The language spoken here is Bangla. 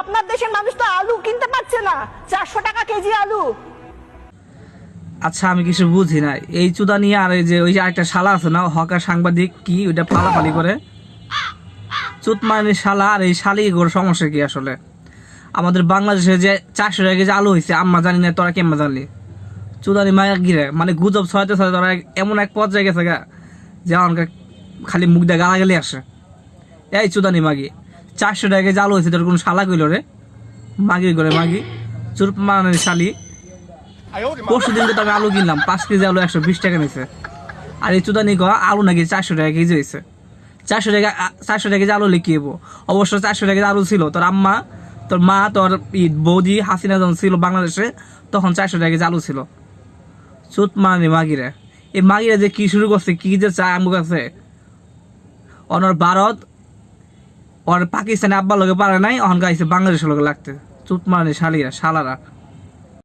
আপনার দেশের মানুষ তো আলু কিনতে পারছে না, 400 টাকা কেজি আলু। আচ্ছা আমি কিছু বুঝি না এই চুদা নিয়ে। আর এই যে ওই যে আরেকটা শালা আছে না, হকার সাংবাদিক, কি ওইটা ফালাফালি করে চুত মানে শালা। আর এই শালি করে সমস্যা কি আসলে? আমাদের বাংলাদেশে যে 400 টাকা কেজি আলু হয়েছে আমরা জানি না, তোরা কেমন জানলি? চুদানি মায়া গিরে মানে গুজব ছয়তে ছয় তোরা এমন এক পর্যায়ে গেছে গা যে আমাকে খালি মুখ দিয়ে গালাগালি আসে। এই চুদানি মাগি, 400 টাকা কেজি আলু হয়েছে, তোর কোনো শালা কইল রে? মাগি করে মাগি, চুর মানে শালি। পরশু দিনকে তো আমি আলু কিনলাম, 5 কেজি আলু 120 টাকা নিয়েছে। আর এই চুদানি কয়া আলু নাকি 400 টাকা কেজি হয়েছে। 400 টাকা কেজি আলু লিখিয়েবো। অবশ্য 400 টাকা কেজি আলু ছিল তোর আম্মা, তোর মা, তোর বৌদি হাসিনা যখন ছিল বাংলাদেশে তখন 400 টাকা কেজি আলু ছিল। চুত মানে মাগিরে, এই মাগিরা যে কি শুরু করছে, কি যে চায় আমার কাছে। অনর ভারত ওর পাকিস্তানে আব্বার লোকে পারে নাই, অহন গাইছে বাংলাদেশের লোকে লাগতে। চুত মানে শালিরা শালারা।